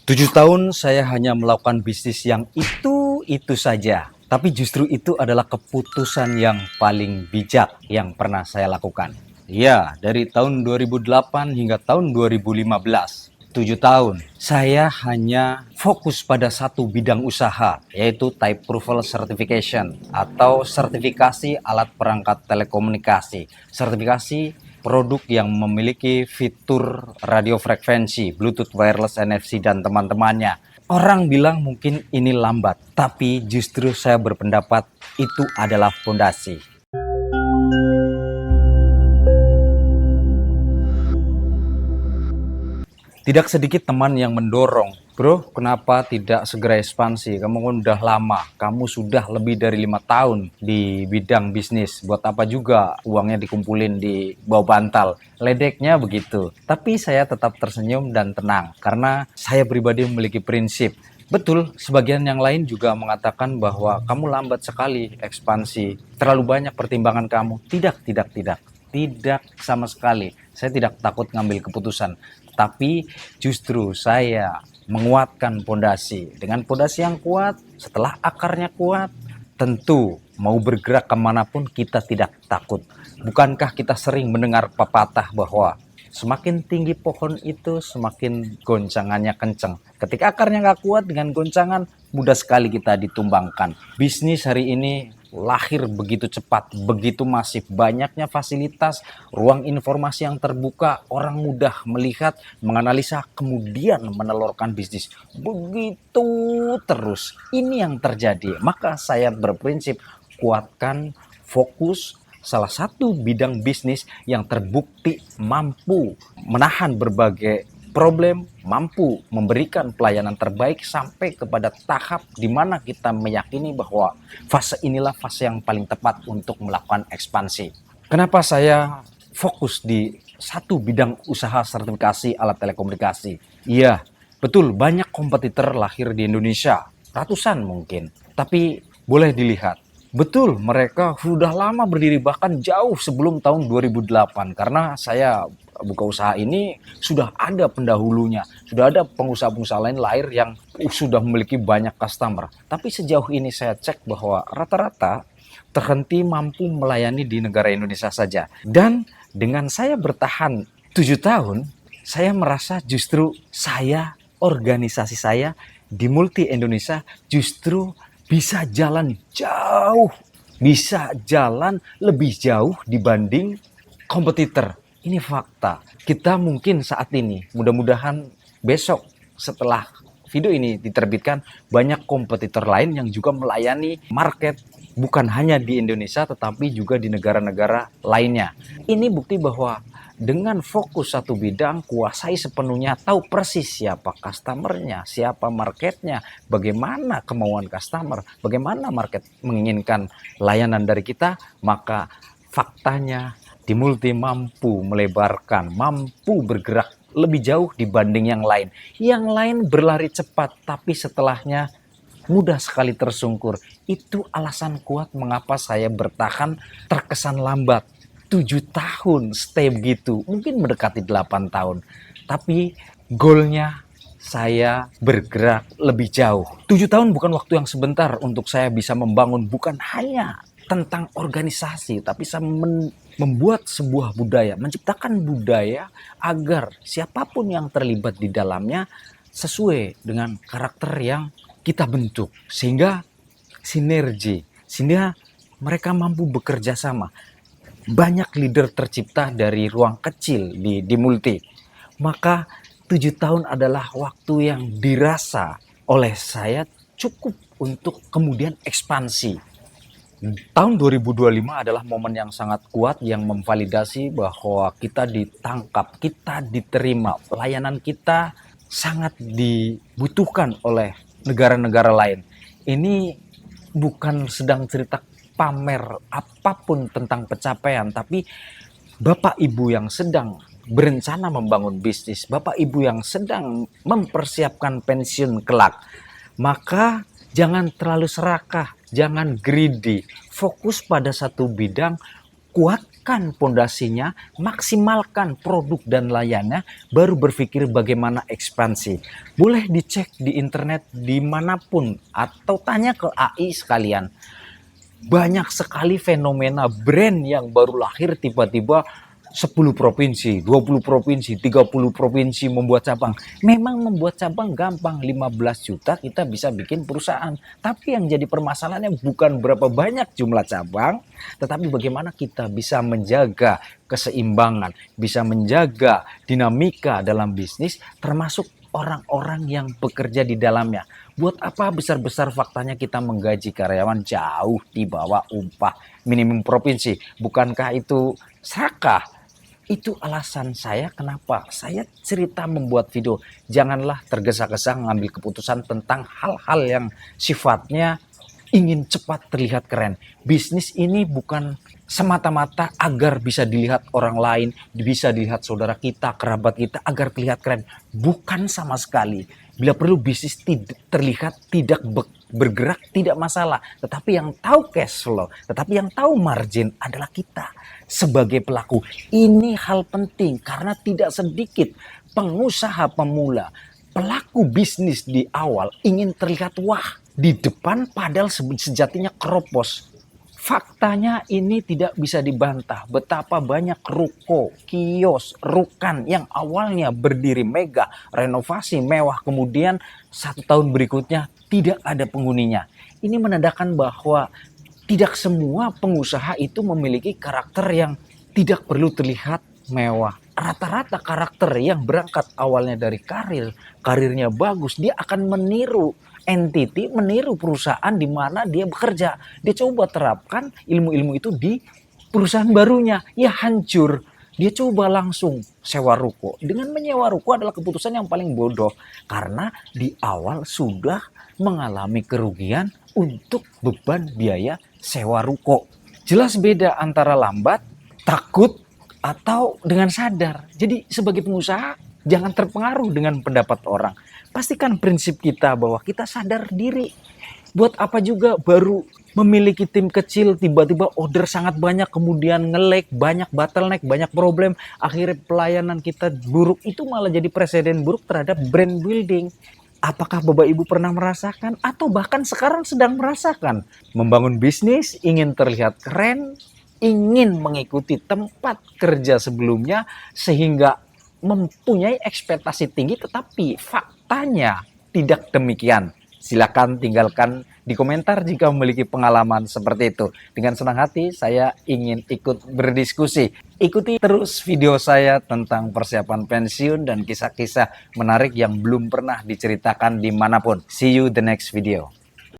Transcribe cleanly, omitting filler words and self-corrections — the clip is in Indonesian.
7 tahun saya hanya melakukan bisnis yang itu saja. Tapi justru itu adalah keputusan yang paling bijak yang pernah saya lakukan. Ya, dari tahun 2008 hingga tahun 2015. 7 tahun, saya hanya fokus pada satu bidang usaha, yaitu Type Approval Certification atau sertifikasi alat perangkat telekomunikasi. Sertifikasi produk yang memiliki fitur radio frekuensi, Bluetooth, wireless, NFC, dan teman-temannya. Orang bilang mungkin ini lambat, tapi justru saya berpendapat itu adalah fondasi. Tidak sedikit teman yang mendorong, bro, kenapa tidak segera ekspansi? Kamu kan udah lama, kamu sudah lebih dari 5 tahun di bidang bisnis. Buat apa juga uangnya dikumpulin di bawah bantal? Ledeknya begitu. Tapi saya tetap tersenyum dan tenang, karena saya pribadi memiliki prinsip. Betul, sebagian yang lain juga mengatakan bahwa kamu lambat sekali ekspansi, terlalu banyak pertimbangan kamu. Tidak, tidak, tidak. Tidak sama sekali. Saya tidak takut ngambil keputusan. Tapi justru saya menguatkan pondasi. Dengan pondasi yang kuat, setelah akarnya kuat, tentu mau bergerak kemanapun kita tidak takut. Bukankah kita sering mendengar pepatah bahwa semakin tinggi pohon itu, semakin goncangannya kenceng. Ketika akarnya nggak kuat, dengan goncangan mudah sekali kita ditumbangkan. Bisnis hari ini lahir begitu cepat, begitu masif, banyaknya fasilitas, ruang informasi yang terbuka, orang mudah melihat, menganalisa, kemudian menelurkan bisnis. Begitu terus, ini yang terjadi. Maka saya berprinsip kuatkan fokus salah satu bidang bisnis yang terbukti mampu menahan berbagai problem, mampu memberikan pelayanan terbaik sampai kepada tahap di mana kita meyakini bahwa fase inilah fase yang paling tepat untuk melakukan ekspansi. Kenapa saya fokus di satu bidang usaha sertifikasi alat telekomunikasi? Iya, betul, banyak kompetitor lahir di Indonesia, ratusan mungkin. Tapi boleh dilihat, betul, mereka sudah lama berdiri, bahkan jauh sebelum tahun 2008. Karena saya buka usaha ini sudah ada pendahulunya, sudah ada pengusaha-pengusaha lain lahir yang sudah memiliki banyak customer. Tapi sejauh ini saya cek bahwa rata-rata terhenti mampu melayani di negara Indonesia saja. Dan dengan saya bertahan 7 tahun, saya merasa justru organisasi saya di Multi Indonesia justru bisa jalan jauh, bisa jalan lebih jauh dibanding kompetitor. Ini fakta. Kita mungkin saat ini, mudah-mudahan besok setelah video ini diterbitkan, banyak kompetitor lain yang juga melayani market bukan hanya di Indonesia tetapi juga di negara-negara lainnya. Ini bukti bahwa dengan fokus satu bidang, kuasai sepenuhnya, tahu persis siapa customernya, siapa marketnya, bagaimana kemauan customer, bagaimana market menginginkan layanan dari kita, maka faktanya di Multi mampu melebarkan, mampu bergerak lebih jauh dibanding yang lain. Yang lain berlari cepat, tapi setelahnya mudah sekali tersungkur. Itu alasan kuat mengapa saya bertahan terkesan lambat. 7 tahun stay begitu, mungkin mendekati 8 tahun. Tapi goalnya saya bergerak lebih jauh. 7 tahun bukan waktu yang sebentar untuk saya bisa membangun bukan hanya tentang organisasi, tapi saya membuat sebuah budaya, menciptakan budaya agar siapapun yang terlibat di dalamnya sesuai dengan karakter yang kita bentuk, sehingga sinergi, sehingga mereka mampu bekerja sama. Banyak leader tercipta dari ruang kecil di Multi. Maka 7 tahun adalah waktu yang dirasa oleh saya cukup untuk kemudian ekspansi. Tahun 2025 adalah momen yang sangat kuat yang memvalidasi bahwa kita ditangkap, kita diterima, pelayanan kita sangat dibutuhkan oleh negara-negara lain. Ini bukan sedang cerita pamer apapun tentang pencapaian, tapi Bapak Ibu yang sedang berencana membangun bisnis, Bapak Ibu yang sedang mempersiapkan pensiun kelak, maka jangan terlalu serakah, jangan greedy, fokus pada satu bidang, kuat kuatkan pondasinya, maksimalkan produk dan layannya, baru berpikir bagaimana ekspansi. Boleh dicek di internet dimanapun atau tanya ke AI sekalian. Banyak sekali fenomena brand yang baru lahir tiba-tiba 10 provinsi, 20 provinsi, 30 provinsi membuat cabang. Memang membuat cabang gampang, 15 juta kita bisa bikin perusahaan. Tapi yang jadi permasalahannya bukan berapa banyak jumlah cabang, tetapi bagaimana kita bisa menjaga keseimbangan, bisa menjaga dinamika dalam bisnis, termasuk orang-orang yang bekerja di dalamnya. Buat apa besar-besar faktanya kita menggaji karyawan jauh di bawah upah minimum provinsi? Bukankah itu serakah? Itu alasan saya kenapa saya cerita membuat video. Janganlah tergesa-gesa mengambil keputusan tentang hal-hal yang sifatnya ingin cepat terlihat keren. Bisnis ini bukan semata-mata agar bisa dilihat orang lain, bisa dilihat saudara kita, kerabat kita, agar terlihat keren. Bukan sama sekali. Bila perlu bisnis terlihat tidak bergerak tidak masalah. Tetapi yang tahu cash flow, tetapi yang tahu margin adalah kita sebagai pelaku. Ini hal penting karena tidak sedikit pengusaha pemula, pelaku bisnis di awal ingin terlihat wah di depan padahal sejatinya keropos. Faktanya ini tidak bisa dibantah betapa banyak ruko, kios, rukan yang awalnya berdiri megah, renovasi mewah, kemudian 1 tahun berikutnya tidak ada penghuninya. Ini menandakan bahwa tidak semua pengusaha itu memiliki karakter yang tidak perlu terlihat mewah. Rata-rata karakter yang berangkat awalnya dari karirnya bagus, dia akan meniru entity, meniru perusahaan di mana dia bekerja. Dia coba terapkan ilmu-ilmu itu di perusahaan barunya, ya hancur. Dia coba langsung sewa ruko. Dengan menyewa ruko adalah keputusan yang paling bodoh. Karena di awal sudah mengalami kerugian untuk beban biaya sewa ruko. Jelas beda antara lambat, takut, atau dengan sadar. Jadi sebagai pengusaha jangan terpengaruh dengan pendapat orang. Pastikan prinsip kita bahwa kita sadar diri. Buat apa juga baru memiliki tim kecil tiba-tiba order sangat banyak, kemudian nge-lag, banyak bottleneck, banyak problem, akhirnya pelayanan kita buruk. Itu malah jadi presiden buruk terhadap brand building. Apakah Bapak Ibu pernah merasakan atau bahkan sekarang sedang merasakan membangun bisnis, ingin terlihat keren, ingin mengikuti tempat kerja sebelumnya sehingga mempunyai ekspektasi tinggi, tetapi faktanya tidak demikian? Silakan tinggalkan di komentar jika memiliki pengalaman seperti itu. Dengan senang hati saya ingin ikut berdiskusi. Ikuti terus video saya tentang persiapan pensiun dan kisah-kisah menarik yang belum pernah diceritakan dimanapun. See you the next video.